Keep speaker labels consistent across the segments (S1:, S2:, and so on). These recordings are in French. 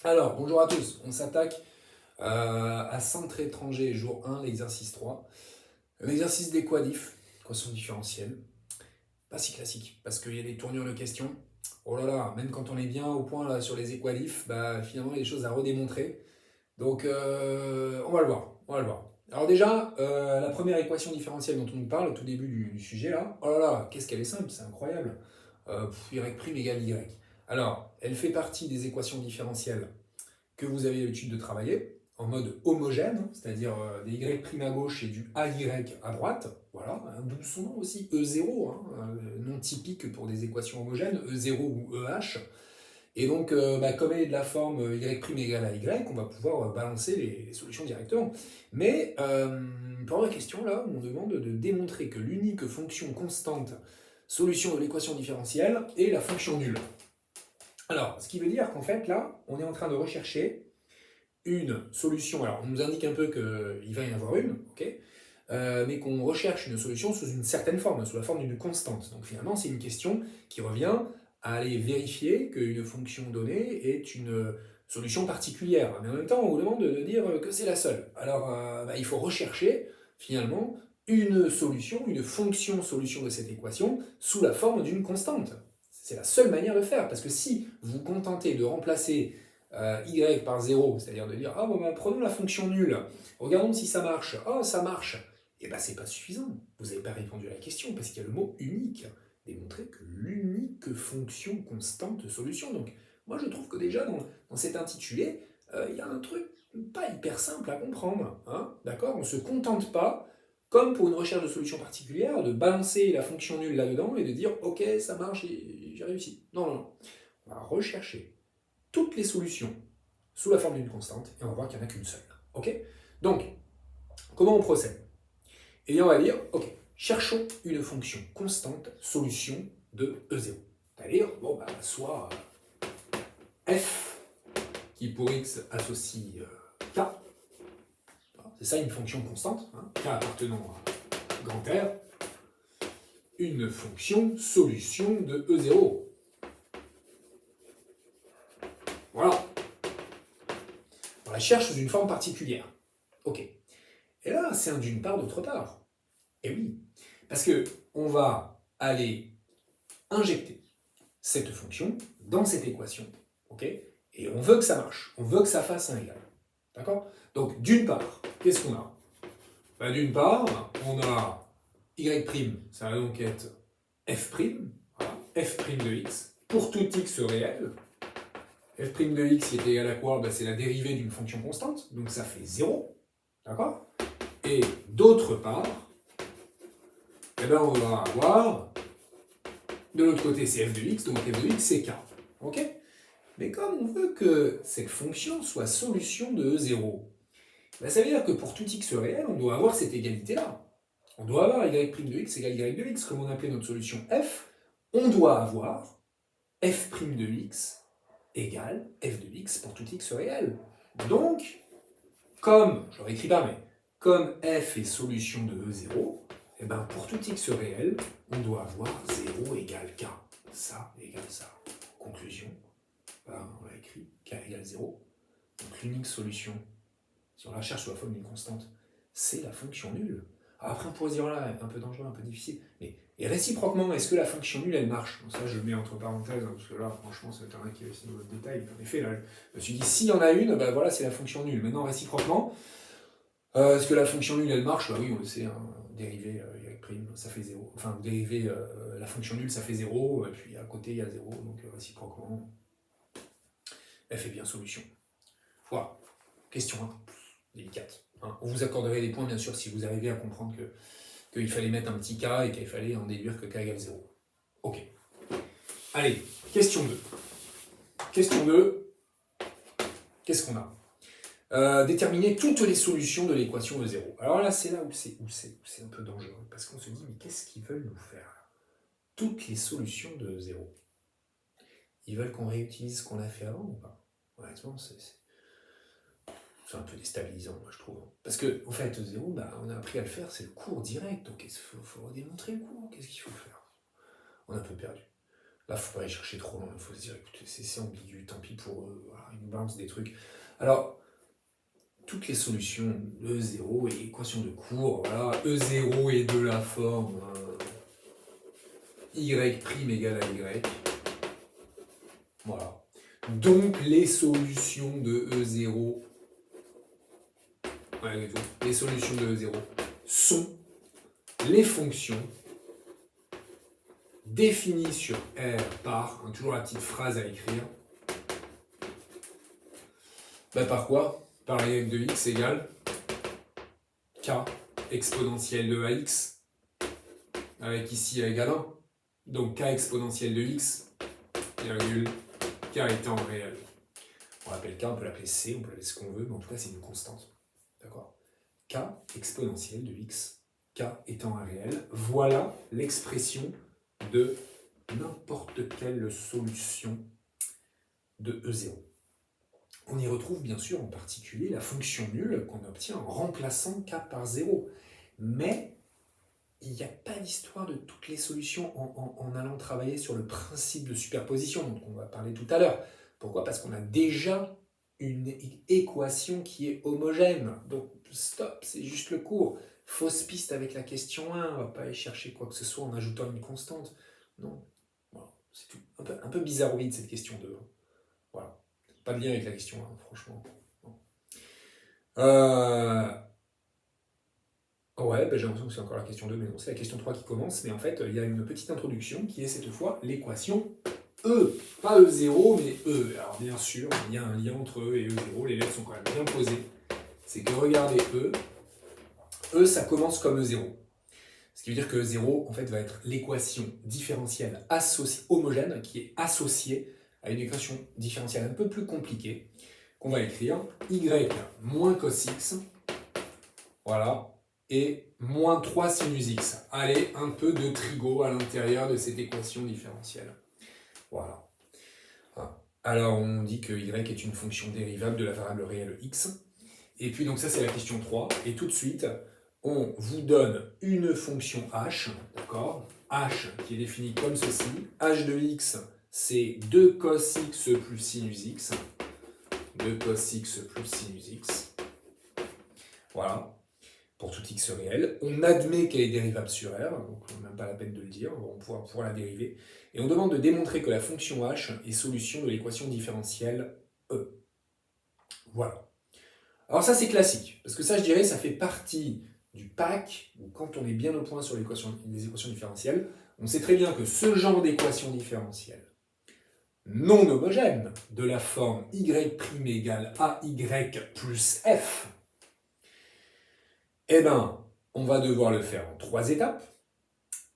S1: Alors, bonjour à tous, on s'attaque à centre étranger, jour 1, l'exercice 3. Un exercice d'équadif, équation différentielle, pas si classique, parce qu'il y a des tournures de questions. Oh là là, même quand on est bien au point là, sur les équadifs, bah, finalement il y a des choses à redémontrer. Donc on va le voir, on va le voir. Alors déjà, la première équation différentielle dont on nous parle au tout début du sujet là, oh là là, qu'est-ce qu'elle est simple, c'est incroyable. Y' égale y. Alors, elle fait partie des équations différentielles que vous avez l'habitude de travailler en mode homogène, c'est-à-dire des y' à gauche et du ay à droite, voilà, d'où son nom aussi, E0, nom typique pour des équations homogènes, E0 ou EH. Et donc, comme elle est de la forme y' égale à y, on va pouvoir balancer les solutions directement. Mais, pour la question, là, on demande de démontrer que l'unique fonction constante solution de l'équation différentielle est la fonction nulle. Alors, ce qui veut dire qu'en fait, là, on est en train de rechercher une solution. Alors, on nous indique un peu qu'il va y en avoir une, ok, mais qu'on recherche une solution sous une certaine forme, sous la forme d'une constante. Donc finalement, c'est une question qui revient à aller vérifier qu'une fonction donnée est une solution particulière. Mais en même temps, on vous demande de dire que c'est la seule. Alors, il faut rechercher finalement une solution, une fonction solution de cette équation sous la forme d'une constante. C'est la seule manière de faire, parce que si vous vous contentez de remplacer y par 0, c'est-à-dire de dire ah bon, prenons la fonction nulle, regardons si ça marche, oh ça marche, et bien c'est pas suffisant, vous n'avez pas répondu à la question parce qu'il y a le mot unique, démontrer que l'unique fonction constante de solution. Donc moi je trouve que déjà dans cet intitulé, il y a un truc pas hyper simple à comprendre, hein, d'accord. On ne se contente pas, comme pour une recherche de solution particulière, de balancer la fonction nulle là-dedans et de dire ok ça marche et j'ai réussi. Non, non, non. On va rechercher toutes les solutions sous la forme d'une constante, et on va voir qu'il n'y en a qu'une seule. Ok. Donc, comment on procède? Et bien, on va dire, ok, cherchons une fonction constante solution de E0. C'est-à-dire, soit f qui pour x associe k, c'est ça une fonction constante, hein, k appartenant à grand R, une fonction solution de E0. Voilà. On la cherche sous une forme particulière. Ok. Et là, c'est un d'une part, d'autre part. Et oui, parce que on va aller injecter cette fonction dans cette équation, ok? Et on veut que ça marche, on veut que ça fasse un égal, d'accord? Donc d'une part, qu'est-ce qu'on a? D'une part, on a y', ça va donc être f', voilà, f' de x, pour tout x réel. F' de x qui est égal à quoi? C'est la dérivée d'une fonction constante, donc ça fait 0, d'accord? Et d'autre part, on va avoir, de l'autre côté c'est f de x, donc f de x c'est k, ok? Mais comme on veut que cette fonction soit solution de E0, ça veut dire que pour tout x réel, on doit avoir cette égalité-là. On doit avoir y' de x égale y de x, comme on appelait notre solution f, on doit avoir f' de x égale f de x pour tout x réel. Donc, comme, je réécris pas, mais comme f est solution de E0, et pour tout x réel, on doit avoir 0 égale k. Ça égale ça. Conclusion. Voilà, on l'a écrit, k égale 0. Donc l'unique solution, si on la cherche sous la forme d'une constante, c'est la fonction nulle. Alors après, on pourrait se dire, voilà, un peu dangereux, un peu difficile, mais et réciproquement, est-ce que la fonction nulle, elle marche? Donc ça, je le mets entre parenthèses, parce que là, franchement, ça va être un qui est aussi dans le détail. En effet, là, je me suis dit, s'il y en a une, voilà, c'est la fonction nulle. Maintenant, réciproquement, est-ce que la fonction nulle, elle marche? Oui, on le sait, hein, dérivé y', ça fait 0. Enfin, dérivé la fonction nulle, ça fait 0, et puis à côté, il y a 0, donc réciproquement, f est bien solution. Voilà. Question 1, délicate. Hein. On vous accorderait des points, bien sûr, si vous arrivez à comprendre qu'il fallait mettre un petit k et qu'il fallait en déduire que k égale 0. Ok. Allez, question 2. Question 2, qu'est-ce qu'on a? Déterminer toutes les solutions de l'équation de 0. Alors là, c'est là où c'est un peu dangereux, parce qu'on se dit, mais qu'est-ce qu'ils veulent nous faire? Toutes les solutions de 0. Ils veulent qu'on réutilise ce qu'on a fait avant ou pas? Honnêtement, c'est un peu déstabilisant, moi, je trouve. Parce que, en fait, 0, on a appris à le faire, c'est le cours direct, donc il faut redémontrer le cours, qu'est-ce qu'il faut faire? On est un peu perdu. Là, il ne faut pas aller chercher trop loin, il faut se dire, écoutez, c'est ambigu, tant pis pour eux, voilà, ils nous balance des trucs. Alors, toutes les solutions, E0 et équation de cours, voilà, E0 est de la forme y' égale à y. Voilà. Donc, les solutions de E0, les solutions de E0 sont les fonctions définies sur R par, toujours la petite phrase à écrire, par quoi? Par y de x égale k exponentielle de ax, avec ici à égal 1. Donc k exponentielle de x, virgule, k étant réel. On l'appelle k, on peut l'appeler c, on peut l'appeler ce qu'on veut, mais en tout cas c'est une constante. D'accord? K exponentielle de x, k étant un réel, voilà l'expression de n'importe quelle solution de E0. On y retrouve bien sûr en particulier la fonction nulle qu'on obtient en remplaçant k par 0. Mais il n'y a pas d'histoire de toutes les solutions en allant travailler sur le principe de superposition dont on va parler tout à l'heure. Pourquoi? Parce qu'on a déjà une équation qui est homogène. Donc stop, c'est juste le cours. Fausse piste avec la question 1, on ne va pas aller chercher quoi que ce soit en ajoutant une constante. Non, voilà, c'est tout. Un peu bizarroïde cette question 2. Voilà. Pas de lien avec la question 1, franchement. Ouais, j'ai l'impression que c'est encore la question 2, mais non, c'est la question 3 qui commence. Mais en fait, il y a une petite introduction qui est cette fois l'équation E. Pas E0, mais E. Alors bien sûr, il y a un lien entre E et E0, les lettres sont quand même bien posées. C'est que regardez E. E, ça commence comme E0. Ce qui veut dire que E0, en fait, va être l'équation différentielle homogène qui est associée à une équation différentielle un peu plus compliquée qu'on va écrire y moins cos x, voilà, et moins 3 sinus x. Allez, un peu de trigo à l'intérieur de cette équation différentielle. Voilà. Alors, on dit que y est une fonction dérivable de la variable réelle x. Et puis, donc ça, c'est la question 3. Et tout de suite, on vous donne une fonction h, d'accord? H qui est définie comme ceci. H de x, c'est 2 cos x plus sinus x. 2 cos x plus sinus x. Voilà. Pour tout x réel. On admet qu'elle est dérivable sur R, donc on n'a même pas la peine de le dire, on pourra la dériver. Et on demande de démontrer que la fonction h est solution de l'équation différentielle E. Voilà. Alors ça c'est classique, parce que ça je dirais ça fait partie du pack, où quand on est bien au point sur les équations différentielles, on sait très bien que ce genre d'équation différentielle non homogène de la forme y' égale AY plus F, eh bien, on va devoir le faire en 3 étapes,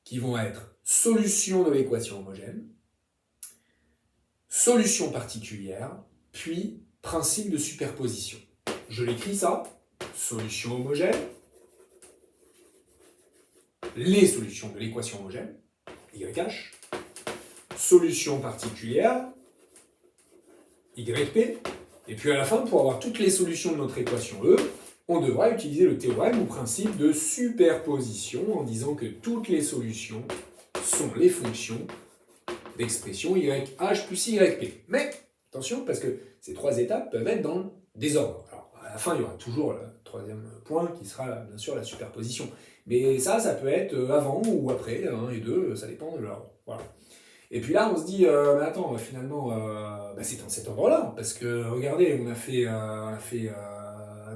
S1: qui vont être solution de l'équation homogène, solution particulière, puis principe de superposition. Je l'écris ça, solution homogène, les solutions de l'équation homogène, YH, solution particulière, YP, et puis à la fin, pour avoir toutes les solutions de notre équation E, on devra utiliser le théorème ou principe de superposition en disant que toutes les solutions sont les fonctions d'expression YH plus YP. Mais attention, parce que ces 3 étapes peuvent être dans le désordre. Alors, à la fin, il y aura toujours le 3e point qui sera bien sûr la superposition. Mais ça peut être avant ou après, 1 et 2, ça dépend de l'ordre. Voilà. Et puis là, on se dit, mais attends, finalement, c'est dans cet ordre-là, parce que regardez, on a fait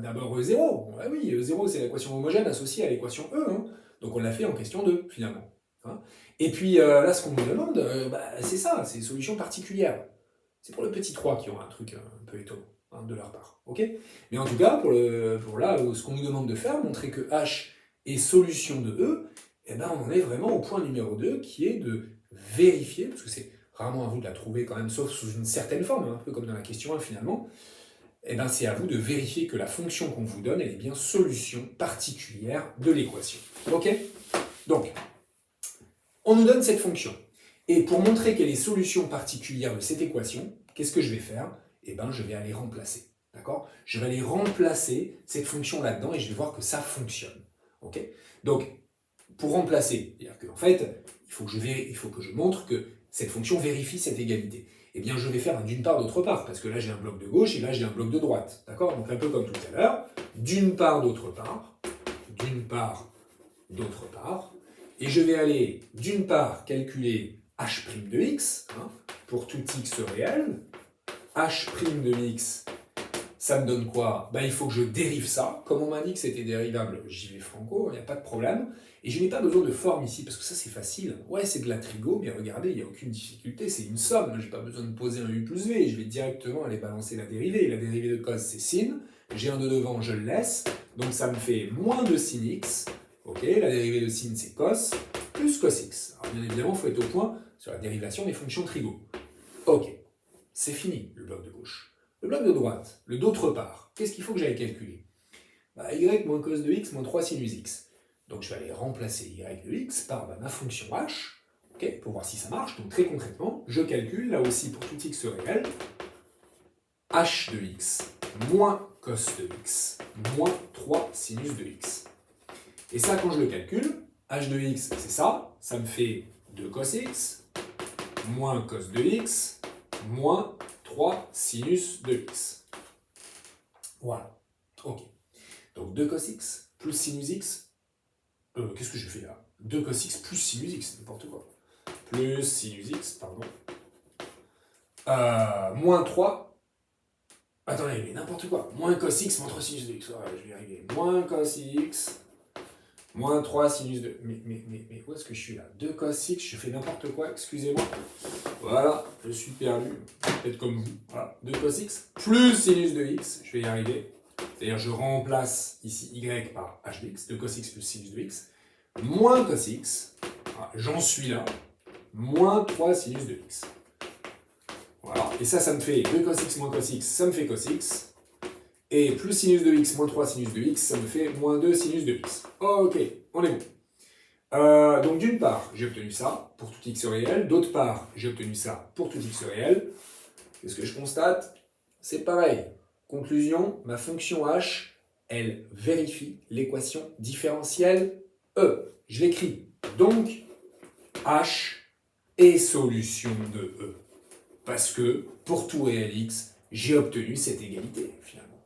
S1: d'abord E0. Ah oui, E0, c'est l'équation homogène associée à l'équation E, hein. Donc on l'a fait en question 2, finalement. Hein. Et puis là, ce qu'on nous demande, c'est ça, c'est une solution particulière. C'est pour le petit 3 qui aura un truc un peu étonnant, hein, de leur part. Okay, mais en tout cas, pour là, ce qu'on nous demande de faire, montrer que H est solution de E, eh ben, on en est vraiment au point numéro 2, qui est de vérifier, parce que c'est rarement à vous de la trouver quand même, sauf sous une certaine forme, hein, un peu comme dans la question 1 finalement, eh ben, c'est à vous de vérifier que la fonction qu'on vous donne, elle est bien solution particulière de l'équation. Ok? Donc, on nous donne cette fonction. Et pour montrer qu'elle est solution particulière de cette équation, qu'est-ce que je vais faire? Eh ben, je vais aller remplacer. D'accord? Je vais aller remplacer cette fonction là-dedans et je vais voir que ça fonctionne. Ok? Donc, pour remplacer, c'est-à-dire qu'en fait, il faut que je montre que cette fonction vérifie cette égalité. eh bien je vais faire un d'une part, d'autre part, parce que là j'ai un bloc de gauche et là j'ai un bloc de droite. D'accord? Donc un peu comme tout à l'heure, d'une part, d'autre part, d'une part, d'autre part, et je vais aller d'une part calculer h' de x, hein, pour tout x réel, h' de x, ça me donne quoi? Ben, il faut que je dérive ça. Comme on m'a dit que c'était dérivable, j'y vais franco, il n'y a pas de problème. Et je n'ai pas besoin de forme ici, parce que ça c'est facile. Ouais, c'est de la trigo, mais regardez, il n'y a aucune difficulté, c'est une somme. Je n'ai pas besoin de poser un u plus v, je vais directement aller balancer la dérivée. La dérivée de cos, c'est sin. J'ai un de devant, je le laisse. Donc ça me fait moins de sin x. Ok, la dérivée de sin, c'est cos, plus cos x. Alors bien évidemment, il faut être au point sur la dérivation des fonctions trigo. Ok, c'est fini, le bloc de gauche. Le bloc de droite, le d'autre part, qu'est-ce qu'il faut que j'aille calculer? Bah, y moins cos de x moins 3 sinus x. Donc je vais aller remplacer y de x par ma fonction h, okay, pour voir si ça marche. Donc très concrètement, je calcule, là aussi pour tout x réel, h de x moins cos de x moins 3 sinus de x. Et ça, quand je le calcule, h de x, c'est ça, ça me fait 2 cos x moins cos de x moins 3 sinus de x. Voilà. Ok. Donc 2 cos x plus sinus x. Qu'est-ce que je fais là? 2 cos x plus sinus x, n'importe quoi. Plus sinus x, pardon. Moins 3. Attendez, mais n'importe quoi. Moins cos x moins 3 sinus de x. Ouais, je vais y arriver. Moins cos x moins 3 sinus de... Mais où est-ce que je suis là? 2 cos x, je fais n'importe quoi, excusez-moi. Voilà, je suis perdu. Peut-être comme vous. Voilà. 2 cos x plus sinus de x, je vais y arriver. C'est-à-dire je remplace ici y par h de x, 2 cos x plus sinus de x, moins cos x, voilà, j'en suis là, moins 3 sinus de x. Voilà, et ça me fait 2 cos x moins cos x, ça me fait cos x, et plus sinus de x moins 3 sinus de x, ça me fait moins 2 sinus de x. Ok, on est bon. Donc d'une part, j'ai obtenu ça pour tout x réel, d'autre part, j'ai obtenu ça pour tout x réel. Qu'est-ce que je constate? C'est pareil. Conclusion, ma fonction h, elle vérifie l'équation différentielle E. Je l'écris. Donc, h est solution de E. Parce que, pour tout réel x, j'ai obtenu cette égalité, finalement.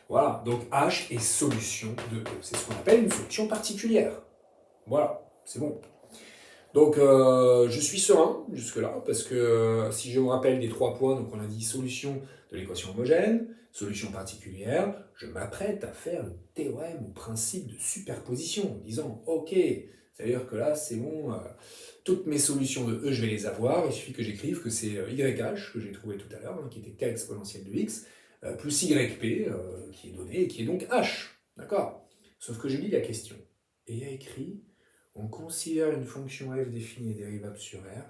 S1: Voilà, donc h est solution de E. C'est ce qu'on appelle une fonction particulière. Voilà, c'est bon. Donc, je suis serein jusque-là, parce que si je me rappelle des 3 points, donc on a dit solution de l'équation homogène, solution particulière, je m'apprête à faire le théorème ou principe de superposition, en disant, ok, c'est-à-dire que là, c'est bon, toutes mes solutions de E, je vais les avoir, il suffit que j'écrive que c'est YH, que j'ai trouvé tout à l'heure, hein, qui était K exponentielle de X, plus YP, qui est donné, et qui est donc H, d'accord? Sauf que je lis la question, et il y a écrit... On considère une fonction f définie et dérivable sur R,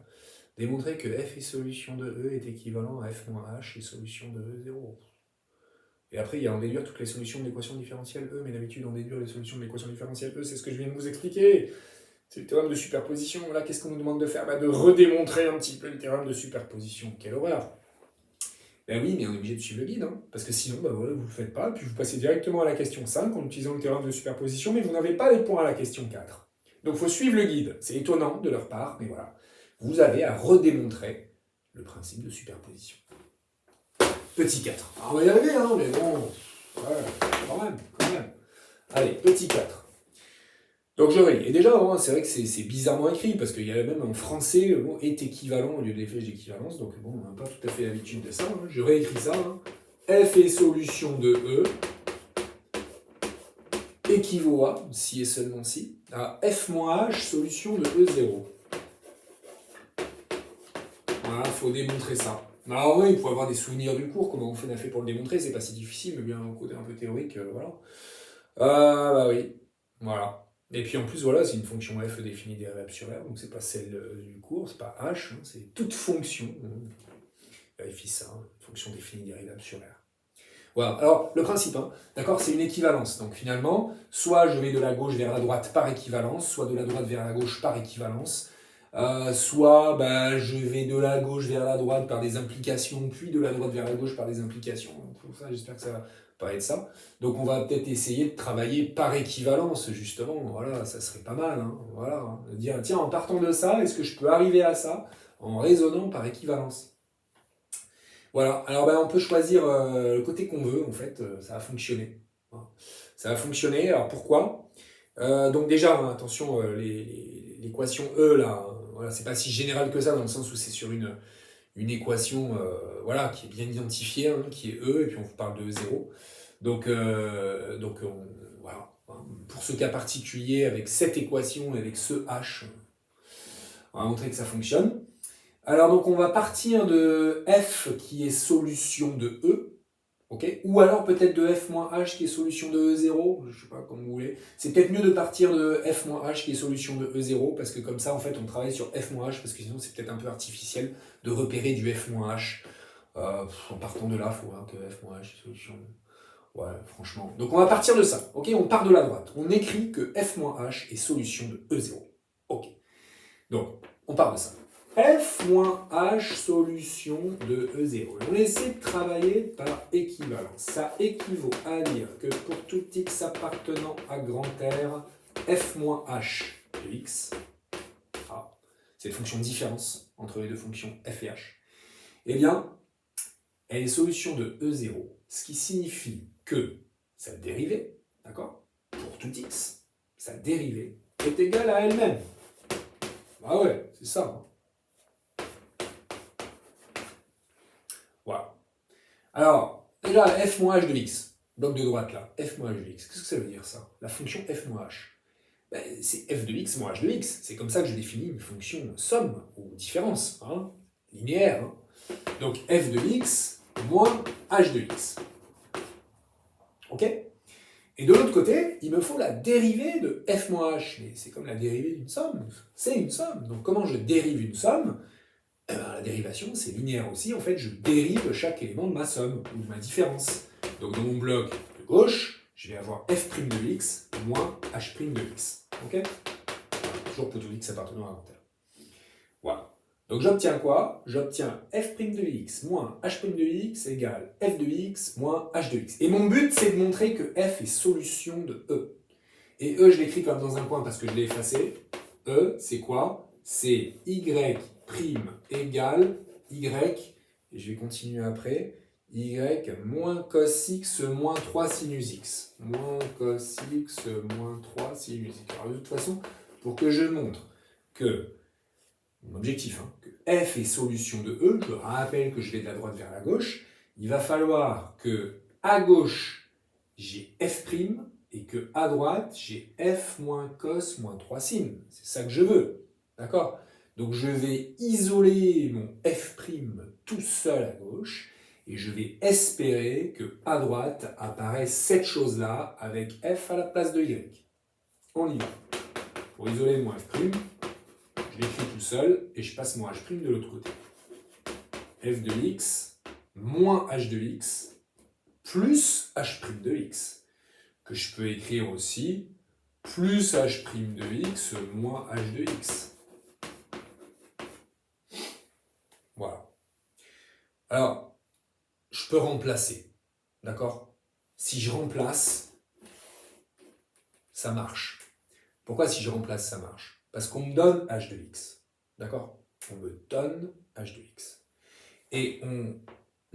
S1: démontrer que f est solution de E est équivalent à f moins h et solution de E 0. Et après, il y a en déduire toutes les solutions de l'équation différentielle E, mais d'habitude, en déduire les solutions de l'équation différentielle E, c'est ce que je viens de vous expliquer. C'est le théorème de superposition. Là, qu'est-ce qu'on nous demande de faire? De redémontrer un petit peu le théorème de superposition. Quelle horreur! Ben oui, mais on est obligé de suivre le guide, hein, parce que sinon, voilà, vous ne le faites pas, puis vous passez directement à la question 5 en utilisant le théorème de superposition, mais vous n'avez pas les points à la question 4. Donc il faut suivre le guide. C'est étonnant de leur part, mais voilà. Vous avez à redémontrer le principe de superposition. Petit 4. Ah, on va y arriver, hein, mais bon... Ouais, quand même. Allez, petit 4. Donc je relis. Et déjà, hein, c'est vrai que c'est bizarrement écrit, parce qu'il y a même en français, le mot est équivalent au lieu des flèches d'équivalence, donc bon, on n'a pas tout à fait l'habitude de ça. Hein. Je réécris ça. Hein. F est solution de E équivaut à, si et seulement si, à f moins h solution de E0. Voilà, il faut démontrer ça. Alors oui, il faut avoir des souvenirs du cours, comment on a fait pour le démontrer, c'est pas si difficile, mais bien un côté un peu théorique, voilà. Bah oui, voilà. Et puis en plus, voilà, c'est une fonction f définie dérivable sur R, donc c'est pas celle du cours, c'est pas h, hein, c'est toute fonction. Vérifie ça, hein, fonction définie dérivable sur R. Voilà, alors le principe, hein, d'accord, c'est une équivalence. Donc finalement, soit je vais de la gauche vers la droite par équivalence, soit de la droite vers la gauche par équivalence, soit je vais de la gauche vers la droite par des implications, puis de la droite vers la gauche par des implications. Donc ça, j'espère que ça va pas être ça. Donc on va peut-être essayer de travailler par équivalence, justement. Voilà, ça serait pas mal. Hein, voilà, hein, de dire, tiens, en partant de ça, est-ce que je peux arriver à ça en raisonnant par équivalence? Voilà, alors on peut choisir le côté qu'on veut, en fait, ça va fonctionner. Voilà. Ça va fonctionner, alors pourquoi? Donc déjà, hein, attention, l'équation E, là, voilà, c'est pas si général que ça, dans le sens où c'est sur une équation voilà, qui est bien identifiée, hein, qui est E, et puis on vous parle de E0. Donc voilà, hein, pour ce cas particulier, avec cette équation et avec ce H, on va montrer que ça fonctionne. Alors donc on va partir de F qui est solution de E, ok, ou alors peut-être de F moins H qui est solution de E0, je ne sais pas, comme vous voulez. C'est peut-être mieux de partir de F moins H qui est solution de E0, parce que comme ça en fait on travaille sur F moins H, parce que sinon c'est peut-être un peu artificiel de repérer du F moins H. En partant de là, il faut voir que F moins H est solution. Ouais, franchement. Donc on va partir de ça, ok, on part de la droite. On écrit que F moins H est solution de E0. Ok, donc on part de ça. F moins H solution de E0. On essaie de travailler par équivalence. Ça équivaut à dire que pour tout x appartenant à grand R, F moins H de x, c'est une fonction de différence entre les deux fonctions F et H, eh bien, elle est solution de E0, ce qui signifie que sa dérivée, d'accord, pour tout x, sa dérivée est égale à elle-même. Ah ouais, c'est ça. Hein. Voilà. Alors, déjà, f moins h de x, bloc de droite là, f moins h de x, qu'est-ce que ça veut dire ça? La fonction f moins h, ben, c'est f de x moins h de x. C'est comme ça que je définis une fonction somme ou différence, hein, linéaire. Hein. Donc f de x moins h de x. Ok? Et de l'autre côté, il me faut la dérivée de f moins h. Mais c'est comme la dérivée d'une somme. C'est une somme. Donc comment je dérive une somme? La dérivation, c'est linéaire aussi. En fait, je dérive chaque élément de ma somme ou de ma différence. Donc dans mon bloc de gauche, je vais avoir f' de x moins h' de x. Ok? Toujours pour tout x appartenant à un terme. Voilà. Donc j'obtiens quoi? J'obtiens f' de x moins h' de x égale f de x moins h de x. Et mon but, c'est de montrer que f est solution de E. Et E, je l'écris comme dans un point parce que je l'ai effacé. E, c'est quoi? C'est y' égale y, et je vais continuer après, y moins cos x moins 3 sinus x. Moins cos x moins 3 sinus x. Alors de toute façon, pour que je montre que, mon objectif, hein, que f est solution de E, je rappelle que je vais de la droite vers la gauche, il va falloir que à gauche, j'ai f' et que à droite, j'ai f moins cos moins 3 sin. C'est ça que je veux. D'accord? Donc je vais isoler mon f' tout seul à gauche et je vais espérer que à droite apparaisse cette chose-là avec f à la place de y. On y va. Pour isoler mon f', je l'écris tout seul et je passe mon h' de l'autre côté. f de x moins h de x plus h' de x, que je peux écrire aussi plus h' de x moins h de x. Voilà. Alors, je peux remplacer, d'accord? Si je remplace, ça marche. Pourquoi si je remplace, ça marche? Parce qu'on me donne h de x, d'accord? On me donne h de x. Et on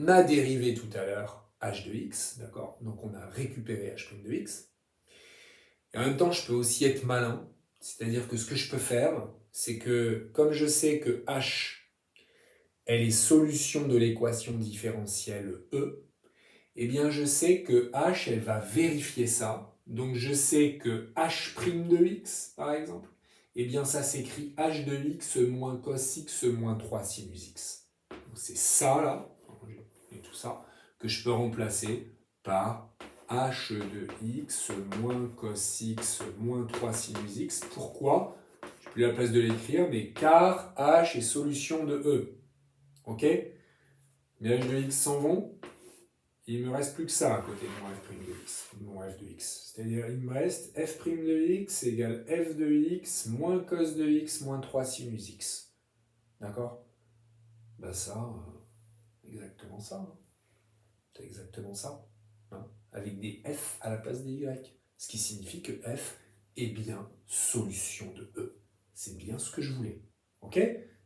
S1: a dérivé tout à l'heure h de x, d'accord? Donc on a récupéré h' de x. Et en même temps, je peux aussi être malin. C'est-à-dire que ce que je peux faire, c'est que comme je sais que h, elle est solution de l'équation différentielle E, eh bien je sais que h, elle va vérifier ça. Donc je sais que h' de x, par exemple, eh bien ça s'écrit h de x moins cos x moins 3 sinus x. C'est ça, là, et tout ça, que je peux remplacer par h de x moins cos x moins 3 sinus x. Pourquoi? Je n'ai plus la place de l'écrire, mais car h est solution de E. Ok? Mes h de x s'en vont. Il ne me reste plus que ça à côté de mon f' de x, mon f de x. C'est-à-dire, il me reste f' de x égale f de x moins cos de x moins 3 sinus x. D'accord? Ben ça, exactement ça. Hein. C'est exactement ça. Hein, avec des f à la place des y. Ce qui signifie que f est bien solution de E. C'est bien ce que je voulais. Ok?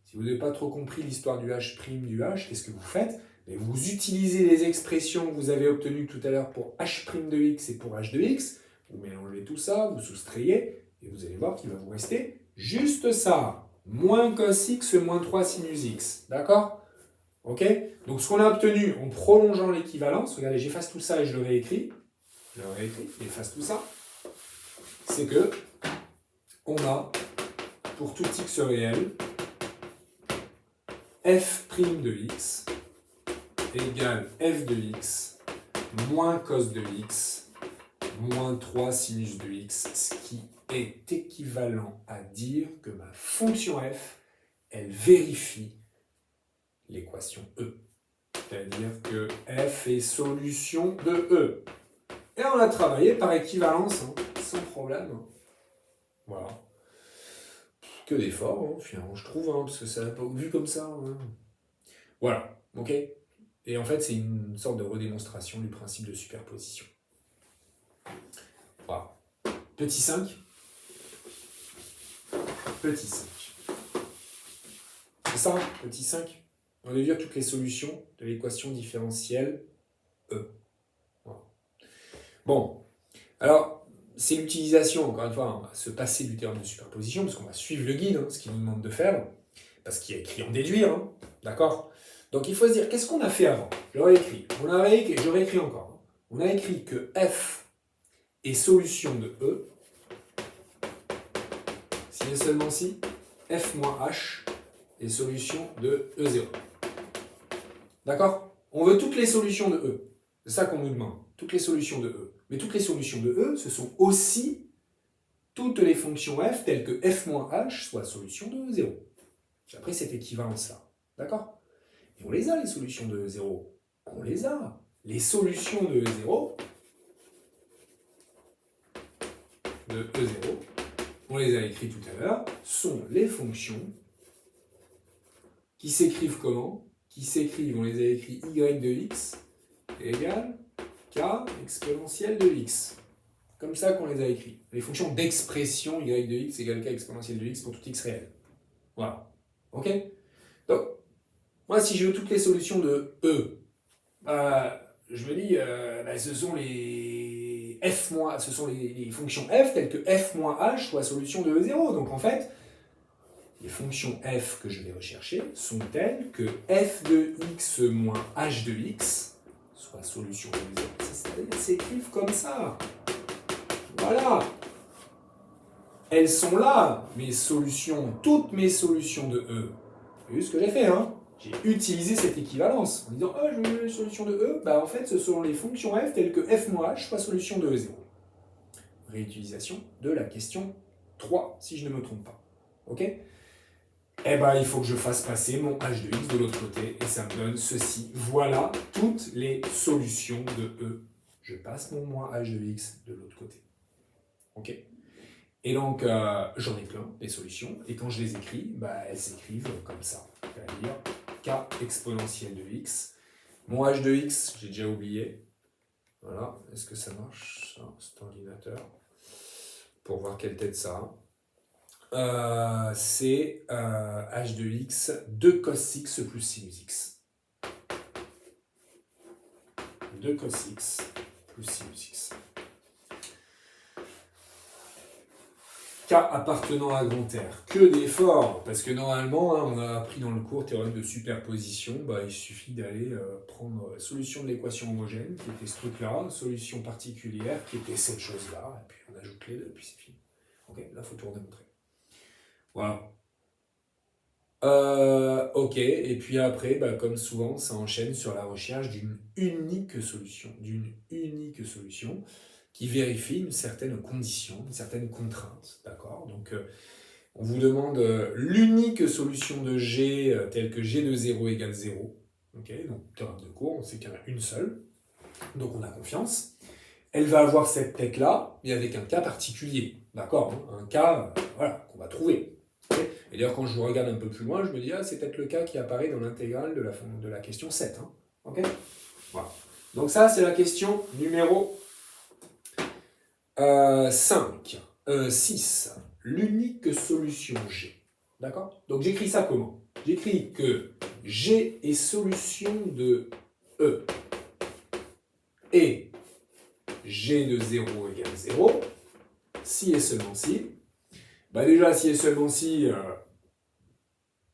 S1: Si vous n'avez pas trop compris l'histoire du h', qu'est-ce que vous faites? Mais vous utilisez les expressions que vous avez obtenues tout à l'heure pour h' de x et pour h de x, vous mélangez tout ça, vous soustrayez, et vous allez voir qu'il va vous rester juste ça. Moins cos x moins 3 sinus x. D'accord? Ok? Donc ce qu'on a obtenu en prolongeant l'équivalence, regardez, j'efface tout ça et je le réécris. Je le réécris, j'efface tout ça. C'est que on a, pour tout x réel, f' de x égale f de x moins cos de x moins 3 sinus de x, ce qui est équivalent à dire que ma fonction f, elle vérifie l'équation E. C'est-à-dire que f est solution de E. Et on a travaillé par équivalence, hein, sans problème. Voilà. Que d'efforts, hein, finalement, je trouve, hein, parce que ça n'a pas vu comme ça. Hein. Voilà, ok? Et en fait, c'est une sorte de redémonstration du principe de superposition. Voilà. Petit 5. Petit 5. C'est ça, petit 5. On va dire toutes les solutions de l'équation différentielle E. Voilà. Bon, alors, c'est l'utilisation, encore une fois, on va se passer du théorème de superposition, parce qu'on va suivre le guide, hein, ce qu'il nous demande de faire, parce qu'il y a écrit en déduire, hein, d'accord? Donc il faut se dire, qu'est-ce qu'on a fait avant? J'aurais écrit, j'aurais écrit encore. Hein. On a écrit que f est solution de E, si et seulement si f moins h est solution de E0. D'accord? On veut toutes les solutions de E. C'est ça qu'on nous demande, toutes les solutions de E. Mais toutes les solutions de E, ce sont aussi toutes les fonctions f telles que f moins h soit solution de E0. J'ai appris cette équivalence-là. D'accord? Et on les a, les solutions de E0. On les a. Les solutions de E0, on les a écrites tout à l'heure, sont les fonctions qui s'écrivent comment? Qui s'écrivent, on les a écrits y de x égale k exponentielle de x. Comme ça qu'on les a écrits. Les fonctions d'expression y de x égale k exponentielle de x pour tout x réel. Voilà. Ok? Donc, moi, si je veux toutes les solutions de E, je me dis, ce sont les f moins, ce sont les fonctions f telles que f moins h soit solution de E0. Donc en fait, les fonctions f que je vais rechercher sont telles que f de x moins h de x soit solution de E0. C'est-à-dire qu'elles s'écrivent comme ça. Voilà. Elles sont là, mes solutions, toutes mes solutions de E. Vous avez vu ce que j'ai fait, hein? J'ai utilisé cette équivalence en disant, je veux les solutions de E. En fait, ce sont les fonctions f telles que f moins h soit solution de E0. Réutilisation de la question 3, si je ne me trompe pas. Ok? Il faut que je fasse passer mon h de x de l'autre côté, et ça me donne ceci. Voilà toutes les solutions de E. Je passe mon moins h de x de l'autre côté. Ok? Et donc, j'en ai plein, des solutions, et quand je les écris, elles s'écrivent comme ça. C'est-à-dire k exponentielle de x. Mon h de x, j'ai déjà oublié. Voilà, est-ce que ça marche, ça, cet ordinateur? Pour voir quelle tête ça a. C'est h de x, 2 cos x plus sinus x. 2 cos x plus sinus x. K appartenant à grand R. Que d'efforts, parce que normalement, on a appris dans le cours théorème de superposition, il suffit d'aller prendre la solution de l'équation homogène, qui était ce truc-là, solution particulière, qui était cette chose-là, et puis on ajoute les deux, et puis c'est fini. Ok, là, il faut tout redémontrer. Voilà. Ok, et puis après, comme souvent, ça enchaîne sur la recherche d'une unique solution, qui vérifie une certaine condition, une certaine contrainte, d'accord? Donc, on vous demande l'unique solution de G telle que G de 0 égale 0, ok? Donc, théorème de cours, on sait qu'il y en a une seule, donc on a confiance. Elle va avoir cette tête-là, mais avec un cas particulier, d'accord? Un cas, qu'on va trouver. Okay. Et d'ailleurs, quand je vous regarde un peu plus loin, je me dis, c'est peut-être le cas qui apparaît dans l'intégrale de la question 7. Hein. Ok. Voilà. Donc ça, c'est la question numéro 6. L'unique solution G. D'accord? Donc j'écris ça comment? J'écris que G est solution de E et G de 0 égale 0, si et seulement si, bah déjà si et seulement si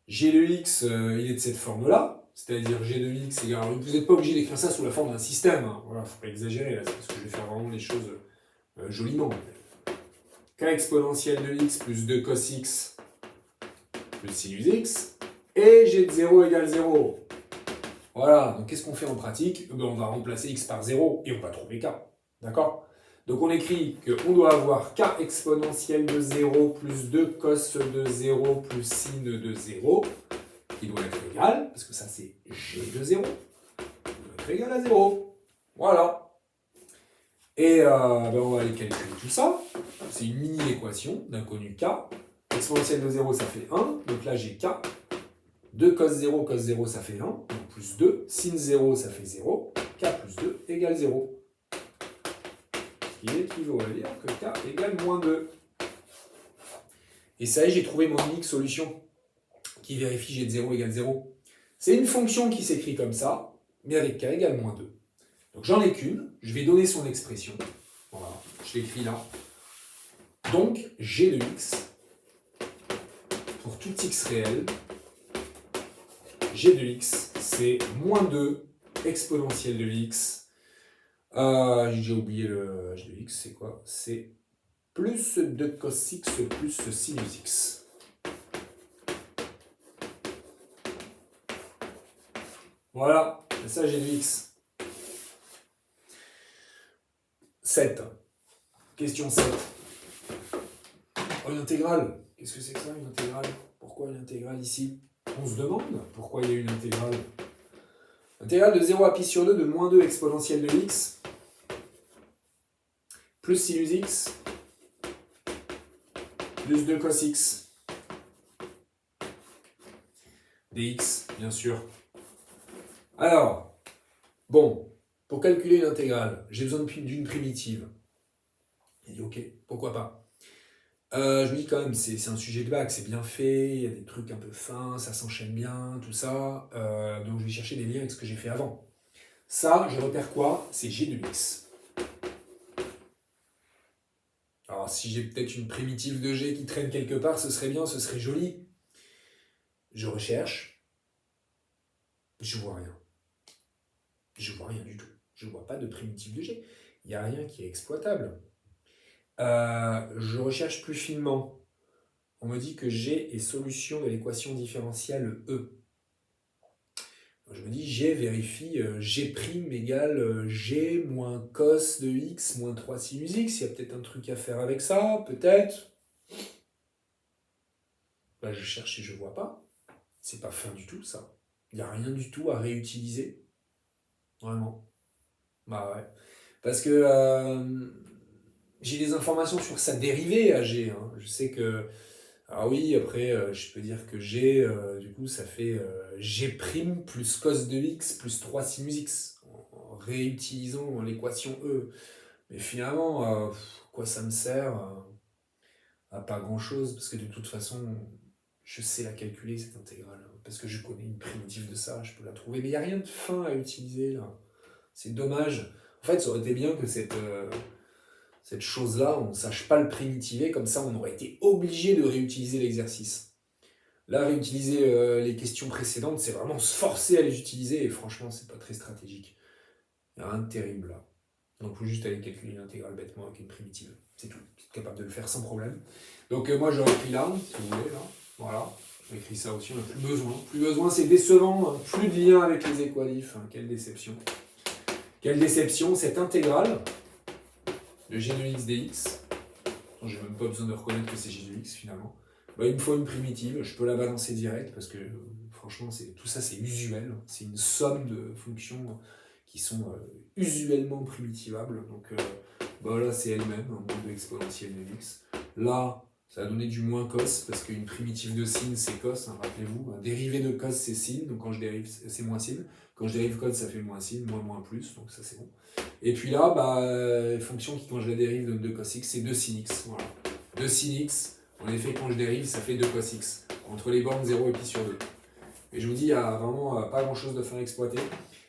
S1: G de x il est de cette forme-là, c'est-à-dire G de x égale... Alors, vous n'êtes pas obligé d'écrire ça sous la forme d'un système, hein. Voilà, faut pas exagérer là, parce que je vais faire vraiment les choses joliment. K exponentielle de x plus 2 cos x plus sinus x, et G de 0 égale 0. Voilà, donc qu'est-ce qu'on fait en pratique? On va remplacer x par 0 et on va trouver k. D'accord? Donc on écrit qu'on doit avoir k exponentielle de 0 plus 2 cos de 0 plus sin de 0 qui doit être égal, parce que ça c'est g de 0, qui doit être égal à 0. Voilà. Et on va aller calculer tout ça. C'est une mini-équation d'inconnu k. Exponentielle de 0 ça fait 1, donc là j'ai k. 2 cos 0 ça fait 1, donc plus 2. Sin 0 ça fait 0. K plus 2 égale 0. Ce qui équivaut à dire que k égale moins 2. Et ça y est, j'ai trouvé mon unique solution qui vérifie g de 0 égale 0. C'est une fonction qui s'écrit comme ça, mais avec k égale moins 2. Donc j'en ai qu'une, je vais donner son expression. Voilà, je l'écris là. Donc g de x, pour tout x réel, g de x, c'est moins 2 exponentielle de x. J'ai déjà oublié le h de x, c'est quoi? C'est plus 2 cos x plus sinus x. Voilà, c'est ça g de x. 7. Question 7. Oh, une intégrale. Qu'est-ce que c'est que ça, une intégrale? Pourquoi une intégrale ici? On se demande pourquoi il y a une intégrale. Intégrale de 0 à pi sur 2 de moins 2 exponentielle de x plus sinus x plus 2 cos x dx, bien sûr. Alors, bon, pour calculer une intégrale, j'ai besoin d'une primitive. Il dit ok, pourquoi pas. Je me dis quand même, c'est un sujet de bac, c'est bien fait, il y a des trucs un peu fins, ça s'enchaîne bien, tout ça. Donc je vais chercher des liens avec ce que j'ai fait avant. Ça, je repère quoi? C'est g de x. Alors si j'ai peut-être une primitive de g qui traîne quelque part, ce serait bien, ce serait joli. Je recherche. Je vois rien. Je vois rien du tout. Je vois pas de primitive de g. Il n'y a rien qui est exploitable. Je recherche plus finement. On me dit que g est solution de l'équation différentielle E. Je me dis, G vérifie G' égale G moins cos de X moins 3 sinus X. Il y a peut-être un truc à faire avec ça, peut-être. Là, je cherche et je vois pas. C'est pas fin du tout, ça. Il n'y a rien du tout à réutiliser. Vraiment. Bah ouais. Parce que j'ai des informations sur sa dérivée à G. Hein. Je sais que... Ah oui, après, je peux dire que G, du coup, ça fait G' plus cos de X plus 3 sinus X, en réutilisant l'équation E. Mais finalement, quoi ça me sert à pas grand-chose, parce que de toute façon, je sais la calculer, cette intégrale, parce que je connais une primitive de ça, je peux la trouver. Mais il n'y a rien de fin à utiliser, là. C'est dommage. En fait, ça aurait été bien que cette chose-là, on ne sache pas le primitiver, comme ça on aurait été obligé de réutiliser l'exercice. Là, réutiliser les questions précédentes, c'est vraiment se forcer à les utiliser, et franchement, c'est pas très stratégique. Il n'y a rien de terrible là. Donc il faut juste aller calculer l'intégrale bêtement avec une primitive. C'est tout. Vous êtes capable de le faire sans problème. Donc moi j'aurais écrit là, si vous voulez, là. Voilà. J'ai écrit ça aussi, on n'a plus besoin. Plus besoin, c'est décevant, hein. Plus de lien avec les équalifs. Hein. Quelle déception. Quelle déception, cette intégrale de g de x dx, j'ai même pas besoin de reconnaître que c'est g de x finalement, bah, il me faut une primitive, je peux la balancer direct parce que franchement tout ça c'est usuel, c'est une somme de fonctions qui sont usuellement primitivables, donc bah, là c'est elle-même, un moins de exponentielle de x. Là, ça a donné du moins cos, parce qu'une primitive de sin c'est cos, hein, rappelez-vous, un dérivé de cos c'est sin, donc quand je dérive c'est moins sin, quand je dérive cos ça fait moins sin, moins plus, donc ça c'est bon. Et puis là, bah, fonction qui quand je la dérive donne 2 cos x, c'est 2 sin x, voilà. 2 sin x, en effet quand je dérive ça fait 2 cos x, entre les bornes 0 et pi sur 2. Et je vous dis, il n'y a vraiment pas grand-chose de fin à exploiter.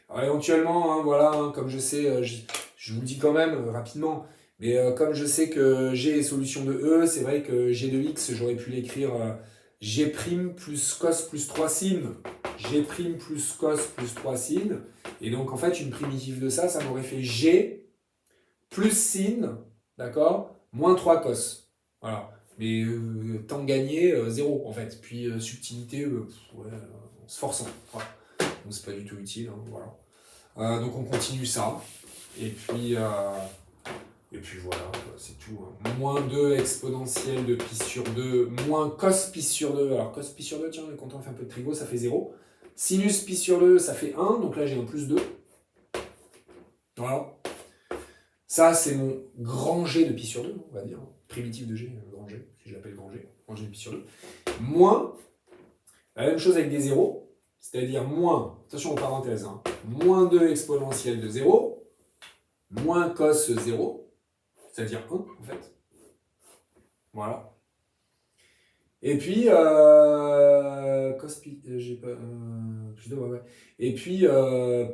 S1: Alors éventuellement, hein, voilà, hein, comme je sais, je vous le dis quand même rapidement, mais comme je sais que G est solution de E, c'est vrai que G de X, j'aurais pu l'écrire G' plus cos plus 3 sin, G' plus cos plus 3 sin. Et donc en fait, une primitive de ça, ça m'aurait fait G plus sin, d'accord, moins 3 cos. Voilà. Mais temps gagné, 0 en fait. Puis subtilité, ouais, en se forçant. Voilà. Donc c'est pas du tout utile. Hein, voilà. Donc on continue ça. Et puis voilà, c'est tout. Hein. Moins 2 exponentielle de pi sur 2, moins cos pi sur 2. Alors cos pi sur 2, tiens, quand on fait un peu de trigo, ça fait 0. Sinus pi sur 2, ça fait 1. Donc là j'ai un plus 2. Voilà. Ça, c'est mon grand G de pi sur 2, on va dire. Primitif de G, grand G, si je l'appelle grand G de pi sur 2. Moins, la même chose avec des zéros, c'est-à-dire moins, attention aux parenthèses, hein, moins 2 exponentielle de 0, moins cos 0, c'est-à-dire 1, en fait. Voilà. Et puis, cos pi, j'ai pas, plus 2, ouais. Et puis,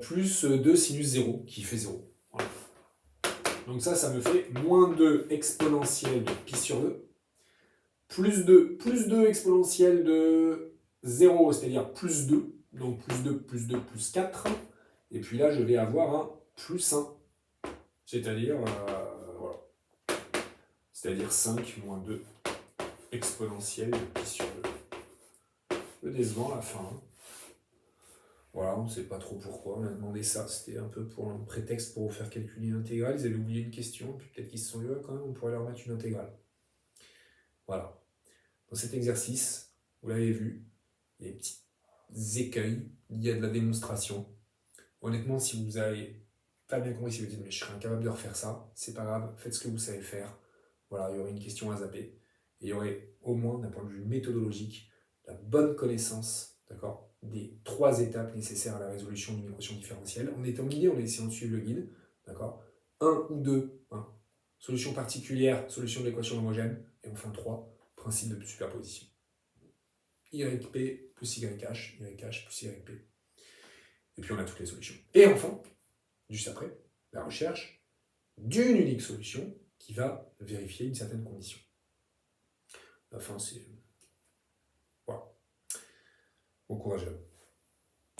S1: plus 2 sinus 0, qui fait 0. Voilà. Donc ça me fait moins 2 exponentielle de pi sur 2, plus 2 exponentielle de 0, c'est-à-dire plus 2, donc plus 2, plus 4, et puis là, je vais avoir un plus 1, c'est-à-dire, voilà, c'est-à-dire 5 moins 2 exponentielle de pi sur 2. Le décevant à la fin. Hein. Voilà, on ne sait pas trop pourquoi, on a demandé ça, c'était un peu pour un prétexte pour vous faire calculer une intégrale, ils avaient oublié une question, puis peut-être qu'ils se sont dit, quand même, on pourrait leur mettre une intégrale. Voilà. Dans cet exercice, vous l'avez vu, il y a des petits écueils, il y a de la démonstration. Honnêtement, si vous avez pas bien compris, si vous dites mais je serais incapable de refaire ça, c'est pas grave, faites ce que vous savez faire. Voilà, il y aurait une question à zapper. Et il y aurait au moins, d'un point de vue méthodologique, la bonne connaissance, d'accord, des 3 étapes nécessaires à la résolution d'une équation différentielle. En étant guidé, en essayant de suivre le guide, d'accord, 1 ou 2, hein, solution particulière, solution de l'équation homogène, et enfin 3, principe de superposition. YP plus YH, YH plus YP. Et puis on a toutes les solutions. Et enfin, juste après, la recherche d'une unique solution qui va vérifier une certaine condition. La fin, c'est... Voilà. Bon courage à vous.